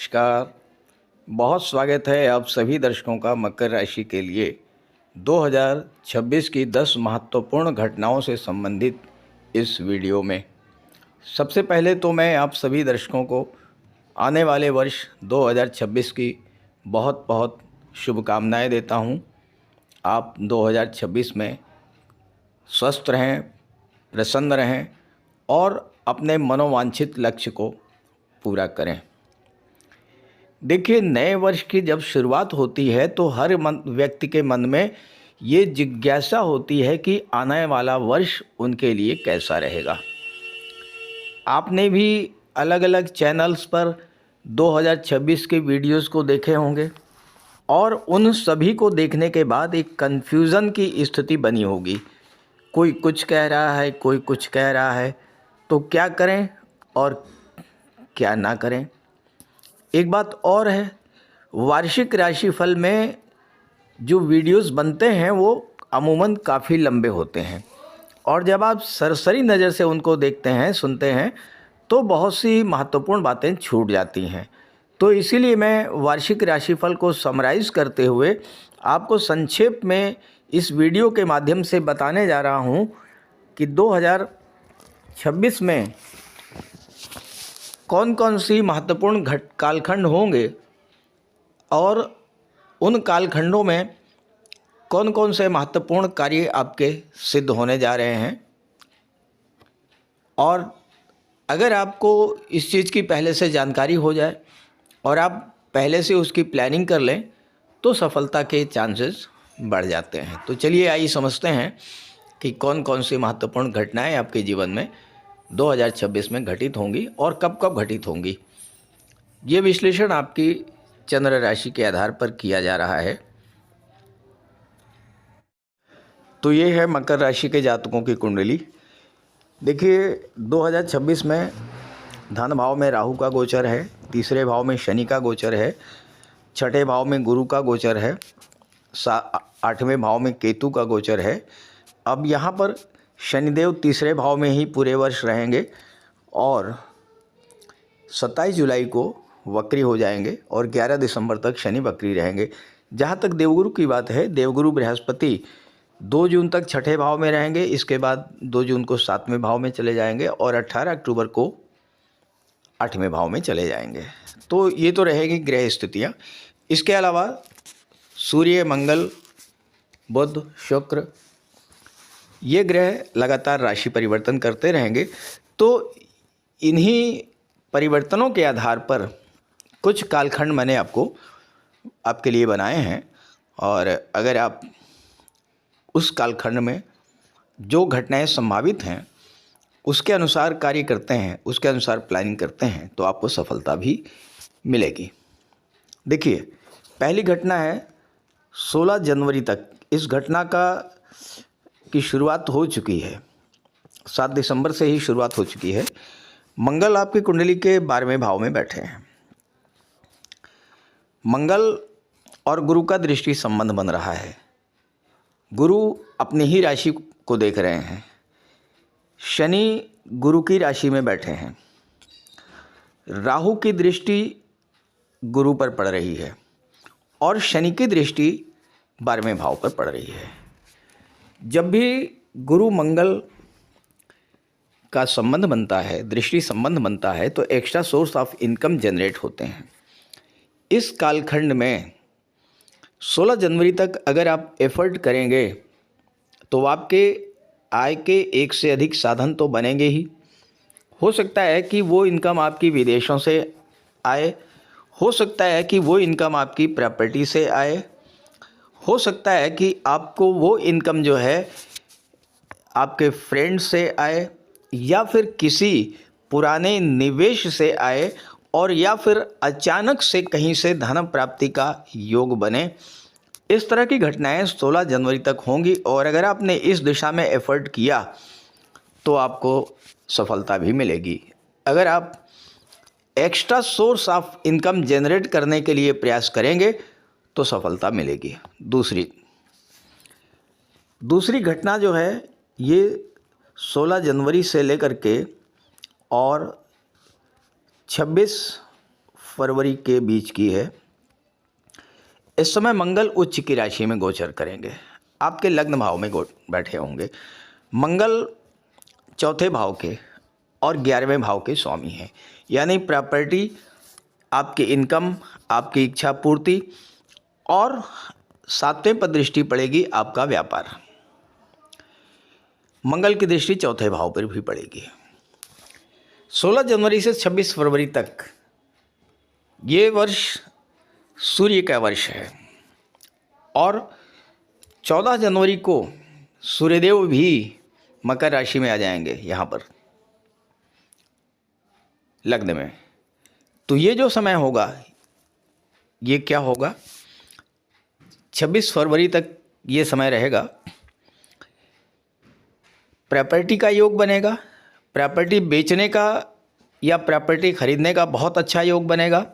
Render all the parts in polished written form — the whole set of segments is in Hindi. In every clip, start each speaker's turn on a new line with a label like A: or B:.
A: नमस्कार। बहुत स्वागत है आप सभी दर्शकों का मकर राशि के लिए 2026 की 10 महत्वपूर्ण घटनाओं से संबंधित इस वीडियो में। सबसे पहले तो मैं आप सभी दर्शकों को आने वाले वर्ष 2026 की बहुत बहुत शुभकामनाएं देता हूं। आप 2026 में स्वस्थ रहें, प्रसन्न रहें और अपने मनोवांछित लक्ष्य को पूरा करें। देखिए, नए वर्ष की जब शुरुआत होती है तो हर व्यक्ति के मन में ये जिज्ञासा होती है कि आने वाला वर्ष उनके लिए कैसा रहेगा। आपने भी अलग अलग चैनल्स पर 2026 के वीडियोस को देखे होंगे और उन सभी को देखने के बाद एक कन्फ्यूज़न की स्थिति बनी होगी। कोई कुछ कह रहा है, कोई कुछ कह रहा है, तो क्या करें और क्या ना करें। एक बात और है, वार्षिक राशिफल में जो वीडियोस बनते हैं वो अमूमन काफ़ी लंबे होते हैं और जब आप सरसरी नज़र से उनको देखते हैं, सुनते हैं, तो बहुत सी महत्वपूर्ण बातें छूट जाती हैं। तो इसीलिए मैं वार्षिक राशिफल को समराइज़ करते हुए आपको संक्षेप में इस वीडियो के माध्यम से बताने जा रहा हूँ कि 2026 में कौन कौन सी महत्वपूर्ण कालखंड होंगे और उन कालखंडों में कौन कौन से महत्वपूर्ण कार्य आपके सिद्ध होने जा रहे हैं। और अगर आपको इस चीज़ की पहले से जानकारी हो जाए और आप पहले से उसकी प्लानिंग कर लें तो सफलता के चांसेस बढ़ जाते हैं। तो चलिए आइए समझते हैं कि कौन कौन सी महत्वपूर्ण घटनाएं आपके जीवन में 2026 में घटित होंगी और कब कब घटित होंगी। ये विश्लेषण आपकी चंद्र राशि के आधार पर किया जा रहा है। तो ये है मकर राशि के जातकों की कुंडली। देखिए, 2026 में धन भाव में राहु का गोचर है, तीसरे भाव में शनि का गोचर है, छठे भाव में गुरु का गोचर है, आठवें भाव में केतु का गोचर है। अब यहाँ पर शनिदेव तीसरे भाव में ही पूरे वर्ष रहेंगे और 27 जुलाई को वक्री हो जाएंगे और 11 दिसंबर तक शनि वक्री रहेंगे। जहाँ तक देवगुरु की बात है, देवगुरु बृहस्पति 2 जून तक छठे भाव में रहेंगे, इसके बाद 2 जून को 7वें भाव में चले जाएंगे और 18 अक्टूबर को 8वें भाव में चले जाएंगे। तो ये तो रहेगी ग्रह स्थितियाँ। इसके अलावा सूर्य, मंगल, बुध, शुक्र, ये ग्रह लगातार राशि परिवर्तन करते रहेंगे। तो इन्हीं परिवर्तनों के आधार पर कुछ कालखंड मैंने आपके लिए बनाए हैं और अगर आप उस कालखंड में जो घटनाएं संभावित हैं उसके अनुसार कार्य करते हैं, उसके अनुसार प्लानिंग करते हैं, तो आपको सफलता भी मिलेगी। देखिए, पहली घटना है 16 जनवरी तक। इस घटना की शुरुआत हो चुकी है, 7 दिसंबर से ही शुरुआत हो चुकी है। मंगल आपकी कुंडली के 12वें भाव में बैठे हैं। मंगल और गुरु का दृष्टि संबंध बन रहा है। गुरु अपनी ही राशि को देख रहे हैं। शनि गुरु की राशि में बैठे हैं। राहु की दृष्टि गुरु पर पड़ रही है और शनि की दृष्टि 12वें भाव पर पड़ रही है। जब भी गुरु मंगल का संबंध बनता है, दृष्टि संबंध बनता है, तो extra source of income generate होते हैं। इस कालखंड में 16 जनवरी तक अगर आप एफर्ट करेंगे तो आपके आय के एक से अधिक साधन तो बनेंगे ही। हो सकता है कि वो इनकम आपकी विदेशों से आए, हो सकता है कि वो इनकम आपकी प्रॉपर्टी से आए, हो सकता है कि आपको वो इनकम जो है आपके फ्रेंड से आए या फिर किसी पुराने निवेश से आए और या फिर अचानक से कहीं से धन प्राप्ति का योग बने। इस तरह की घटनाएं 16 जनवरी तक होंगी और अगर आपने इस दिशा में एफर्ट किया तो आपको सफलता भी मिलेगी। अगर आप extra source of income generate करने के लिए प्रयास करेंगे तो सफलता मिलेगी। दूसरी घटना जो है ये 16 जनवरी से लेकर के और 26 फरवरी के बीच की है। इस समय मंगल उच्च की राशि में गोचर करेंगे, आपके लग्न भाव में बैठे होंगे। मंगल चौथे भाव के और 11वें भाव के स्वामी हैं, यानी प्रॉपर्टी, आपकी इनकम, आपकी इच्छा पूर्ति, और 7वें पर दृष्टि पड़ेगी आपका व्यापार। मंगल की दृष्टि चौथे भाव पर भी पड़ेगी। 16 जनवरी से 26 फरवरी तक ये वर्ष सूर्य का वर्ष है, और 14 जनवरी को सूर्यदेव भी मकर राशि में आ जाएंगे यहाँ पर लग्न में। तो ये जो समय होगा, ये क्या होगा, 26 फरवरी तक ये समय रहेगा। प्रॉपर्टी का योग बनेगा, प्रॉपर्टी बेचने का या प्रॉपर्टी खरीदने का बहुत अच्छा योग बनेगा।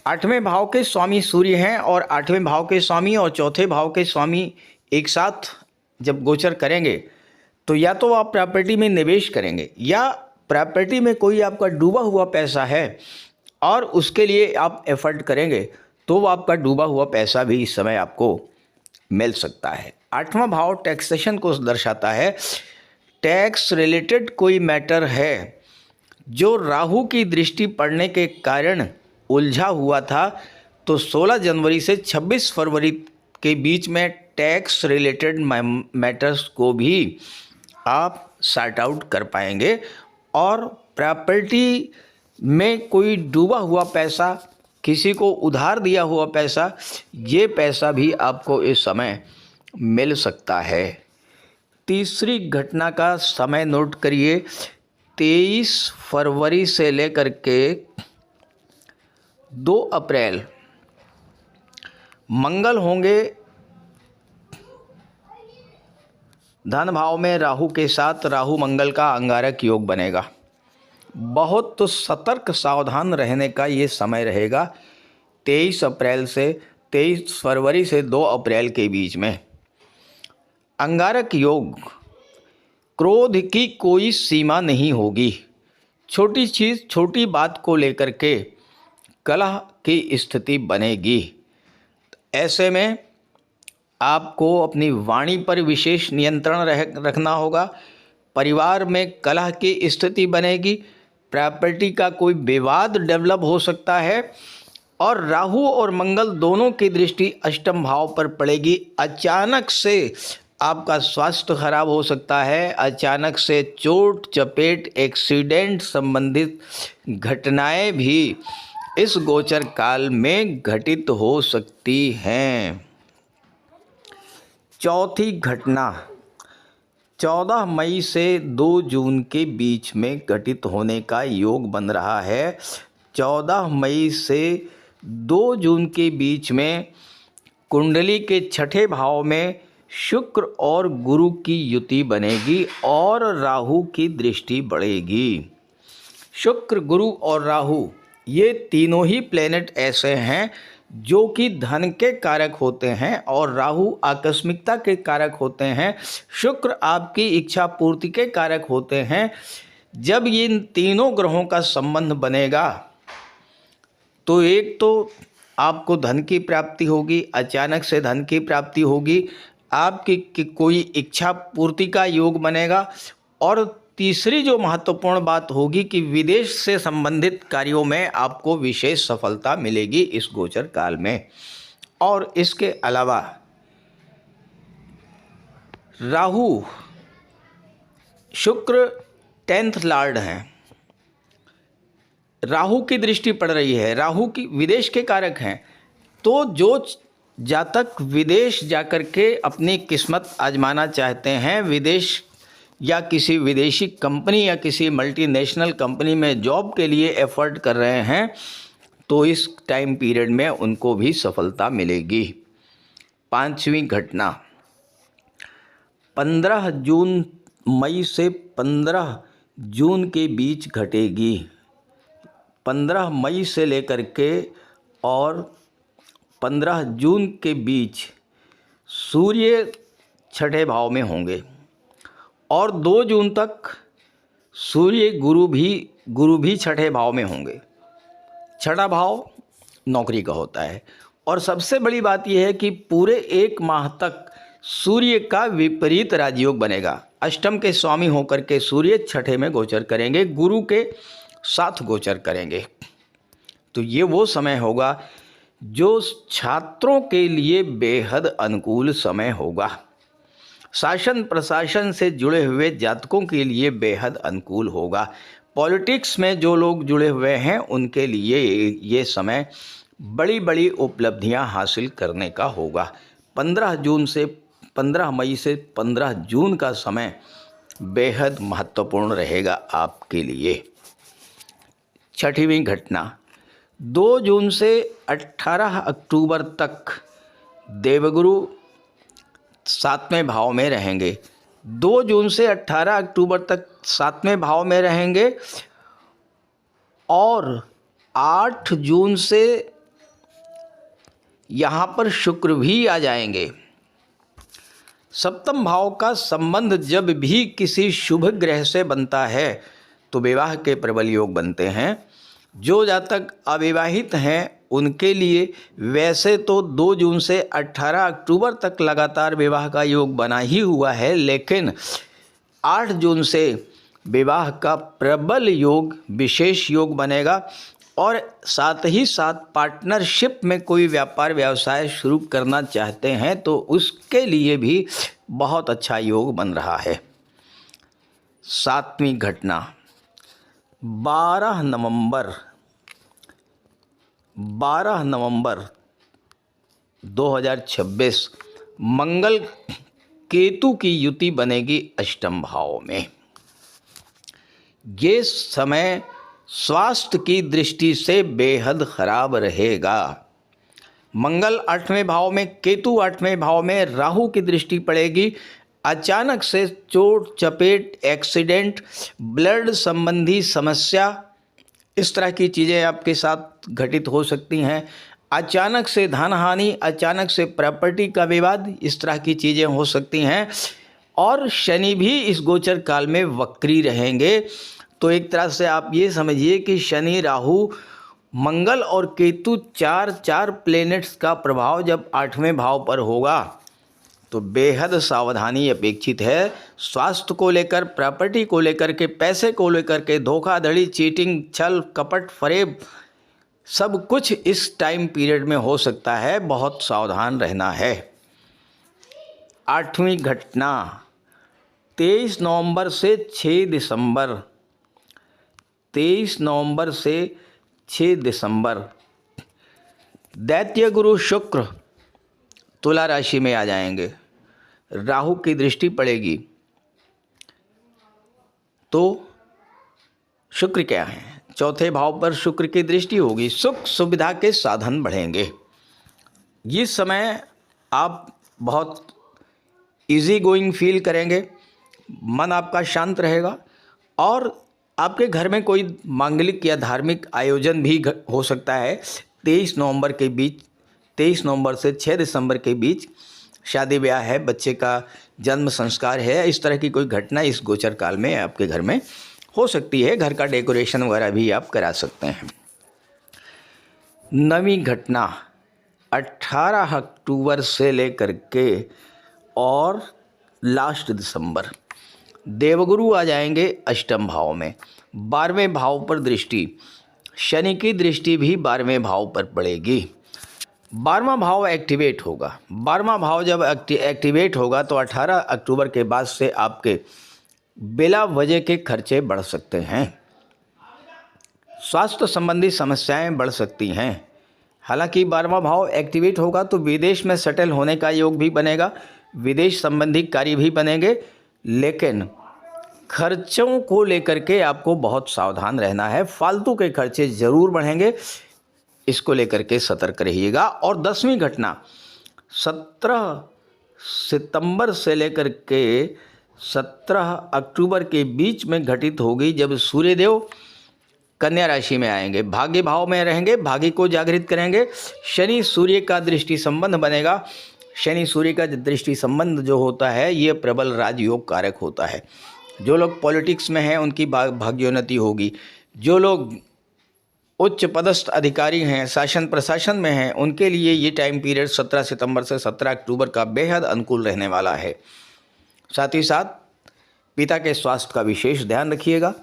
A: 8वें भाव के स्वामी सूर्य हैं, और 8वें भाव के स्वामी और चौथे भाव के स्वामी एक साथ जब गोचर करेंगे तो या तो आप प्रॉपर्टी में निवेश करेंगे, या प्रॉपर्टी में कोई आपका डूबा हुआ पैसा है और उसके लिए आप एफर्ट करेंगे तो वो आपका डूबा हुआ पैसा भी इस समय आपको मिल सकता है। 8वां भाव टैक्सेशन को दर्शाता है। टैक्स रिलेटेड कोई मैटर है जो राहु की दृष्टि पड़ने के कारण उलझा हुआ था, तो 16 जनवरी से 26 फरवरी के बीच में टैक्स रिलेटेड मैटर्स को भी आप सॉर्ट आउट कर पाएंगे, और प्रॉपर्टी में कोई डूबा हुआ पैसा, किसी को उधार दिया हुआ पैसा, ये पैसा भी आपको इस समय मिल सकता है। तीसरी घटना का समय नोट करिए। 23 फरवरी से लेकर के 2 अप्रैल मंगल होंगे धन भाव में राहु के साथ। राहु मंगल का अंगारक योग बनेगा। बहुत सतर्क सावधान रहने का ये समय रहेगा 23 अप्रैल से 23 फरवरी से 2 अप्रैल के बीच में। अंगारक योग, क्रोध की कोई सीमा नहीं होगी। छोटी चीज़, छोटी बात को लेकर के कलह की स्थिति बनेगी। ऐसे में आपको अपनी वाणी पर विशेष नियंत्रण रखना होगा। परिवार में कलह की स्थिति बनेगी, प्रॉपर्टी का कोई विवाद डेवलप हो सकता है, और राहु और मंगल दोनों की दृष्टि अष्टम भाव पर पड़ेगी। अचानक से आपका स्वास्थ्य खराब हो सकता है, अचानक से चोट चपेट, एक्सीडेंट संबंधित घटनाएं भी इस गोचर काल में घटित हो सकती हैं। चौथी घटना 14 मई से 2 जून के बीच में घटित होने का योग बन रहा है। 14 मई से 2 जून के बीच में कुंडली के 6ठे भाव में शुक्र और गुरु की युति बनेगी और राहु की दृष्टि बढ़ेगी। शुक्र, गुरु और राहु ये तीनों ही प्लेनेट ऐसे हैं जो कि धन के कारक होते हैं, और राहु आकस्मिकता के कारक होते हैं। शुक्र आपकी इच्छा पूर्ति के कारक होते हैं। जब इन तीनों ग्रहों का संबंध बनेगा तो एक तो आपको धन की प्राप्ति होगी, अचानक से धन की प्राप्ति होगी, आपकी कोई इच्छा पूर्ति का योग बनेगा, और तीसरी जो महत्वपूर्ण बात होगी कि विदेश से संबंधित कार्यों में आपको विशेष सफलता मिलेगी इस गोचर काल में। और इसके अलावा राहु, शुक्र 10th लॉर्ड हैं, राहु की दृष्टि पड़ रही है, राहु की विदेश के कारक हैं। तो जो जातक विदेश जाकर के अपनी किस्मत आजमाना चाहते हैं, विदेश या किसी विदेशी कंपनी या किसी मल्टीनेशनल कंपनी में जॉब के लिए एफर्ट कर रहे हैं, तो इस टाइम पीरियड में उनको भी सफलता मिलेगी। 5वीं घटना 15 जून मई से 15 जून के बीच घटेगी। 15 मई से लेकर के और 15 जून के बीच सूर्य 6ठे भाव में होंगे, और 2 जून तक सूर्य गुरु भी 6ठे भाव में होंगे। छठा भाव नौकरी का होता है। और सबसे बड़ी बात यह है कि पूरे 1 माह तक सूर्य का विपरीत राजयोग बनेगा। अष्टम के स्वामी होकर के सूर्य छठे में गोचर करेंगे, गुरु के साथ गोचर करेंगे। तो ये वो समय होगा जो छात्रों के लिए बेहद अनुकूल समय होगा। शासन प्रशासन से जुड़े हुए जातकों के लिए बेहद अनुकूल होगा। पॉलिटिक्स में जो लोग जुड़े हुए हैं उनके लिए ये समय बड़ी बड़ी उपलब्धियां हासिल करने का होगा। 15 मई से 15 जून का समय बेहद महत्वपूर्ण रहेगा आपके लिए। छठवीं घटना 2 जून से 18 अक्टूबर तक देवगुरु 7वें भाव में रहेंगे। 2 जून से 18 अक्टूबर तक 7वें भाव में रहेंगे और 8 जून से यहाँ पर शुक्र भी आ जाएंगे। सप्तम भाव का संबंध जब भी किसी शुभ ग्रह से बनता है तो विवाह के प्रबल योग बनते हैं। जो जातक अविवाहित हैं उनके लिए वैसे तो 2 जून से 18 अक्टूबर तक लगातार विवाह का योग बना ही हुआ है, लेकिन 8 जून से विवाह का प्रबल योग, विशेष योग बनेगा। और साथ ही साथ पार्टनरशिप में कोई व्यापार व्यवसाय शुरू करना चाहते हैं तो उसके लिए भी बहुत अच्छा योग बन रहा है। 7वीं घटना 12 नवंबर 2026 मंगल केतु की युति बनेगी अष्टम भाव में। ये समय स्वास्थ्य की दृष्टि से बेहद खराब रहेगा। मंगल 8वें भाव में, केतु 8वें भाव में, राहु की दृष्टि पड़ेगी। अचानक से चोट चपेट, एक्सीडेंट, ब्लड संबंधी समस्या, इस तरह की चीज़ें आपके साथ घटित हो सकती हैं। अचानक से धन हानि, अचानक से प्रॉपर्टी का विवाद, इस तरह की चीज़ें हो सकती हैं। और शनि भी इस गोचर काल में वक्री रहेंगे। तो एक तरह से आप ये समझिए कि शनि, राहु, मंगल और केतु चार प्लैनेट्स का प्रभाव जब 8वें भाव पर होगा तो बेहद सावधानी अपेक्षित है। स्वास्थ्य को लेकर, प्रॉपर्टी को लेकर के, पैसे को लेकर के, धोखाधड़ी, चीटिंग, छल कपट, फरेब, सब कुछ इस टाइम पीरियड में हो सकता है। बहुत सावधान रहना है। 8वीं घटना 23 नवंबर से 6 दिसंबर 23 नवंबर से 6 दिसंबर दैत्य गुरु शुक्र तुला राशि में आ जाएंगे। राहु की दृष्टि पड़ेगी। तो शुक्र क्या है, 4थे भाव पर शुक्र की दृष्टि होगी। सुख सुविधा के साधन बढ़ेंगे। इस समय आप बहुत इजी गोइंग फील करेंगे, मन आपका शांत रहेगा और आपके घर में कोई मांगलिक या धार्मिक आयोजन भी हो सकता है। 23 नवंबर से 6 दिसंबर के बीच शादी ब्याह है, बच्चे का जन्म संस्कार है, इस तरह की कोई घटना इस गोचर काल में आपके घर में हो सकती है। घर का डेकोरेशन वगैरह भी आप करा सकते हैं। 9वीं घटना 18 अक्टूबर से लेकर के और लास्ट दिसंबर देवगुरु आ जाएंगे अष्टम भाव में। 12वें भाव पर दृष्टि, शनि की दृष्टि भी 12वें भाव पर पड़ेगी। 12वां भाव एक्टिवेट होगा। 12वां भाव जब एक्टिवेट होगा तो 18 अक्टूबर के बाद से आपके बिला वजह के खर्चे बढ़ सकते हैं। स्वास्थ्य संबंधी समस्याएं बढ़ सकती हैं। हालांकि 12वां भाव एक्टिवेट होगा तो विदेश में सेटल होने का योग भी बनेगा, विदेश संबंधी कार्य भी बनेंगे, लेकिन खर्चों को लेकर के आपको बहुत सावधान रहना है। फालतू के खर्चे ज़रूर बढ़ेंगे, इसको लेकर के सतर्क रहिएगा। और 10वीं घटना 17 सितंबर से लेकर के 17 अक्टूबर के बीच में घटित होगी, जब सूर्यदेव कन्या राशि में आएंगे, भाग्य भाव में रहेंगे, भाग्य को जागृत करेंगे। शनि सूर्य का दृष्टि संबंध बनेगा। शनि सूर्य का दृष्टि संबंध जो होता है ये प्रबल राजयोग कारक होता है। जो लोग पॉलिटिक्स में हैं उनकी भाग्योन्नति होगी। जो लोग उच्च पदस्थ अधिकारी हैं, शासन प्रशासन में हैं, उनके लिए ये टाइम पीरियड 17 सितंबर से 17 अक्टूबर का बेहद अनुकूल रहने वाला है। साथ ही साथ पिता के स्वास्थ्य का विशेष ध्यान रखिएगा,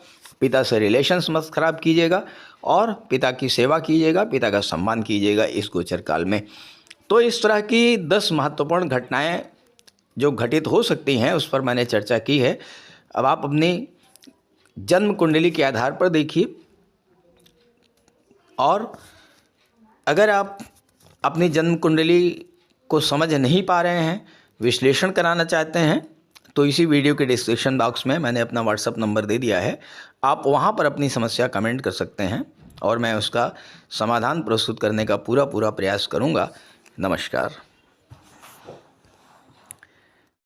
A: पिता से रिलेशंस मत खराब कीजिएगा और पिता की सेवा कीजिएगा, पिता का सम्मान कीजिएगा इस गोचर काल में। तो इस तरह की 10 महत्वपूर्ण घटनाएं जो घटित हो सकती हैं उस पर मैंने चर्चा की है। अब आप अपनी जन्म कुंडली के आधार पर देखिए, और अगर आप अपनी जन्म कुंडली को समझ नहीं पा रहे हैं, विश्लेषण कराना चाहते हैं, तो इसी वीडियो के डिस्क्रिप्शन बॉक्स में मैंने अपना व्हाट्सएप नंबर दे दिया है। आप वहां पर अपनी समस्या कमेंट कर सकते हैं और मैं उसका समाधान प्रस्तुत करने का पूरा प्रयास करूंगा। नमस्कार।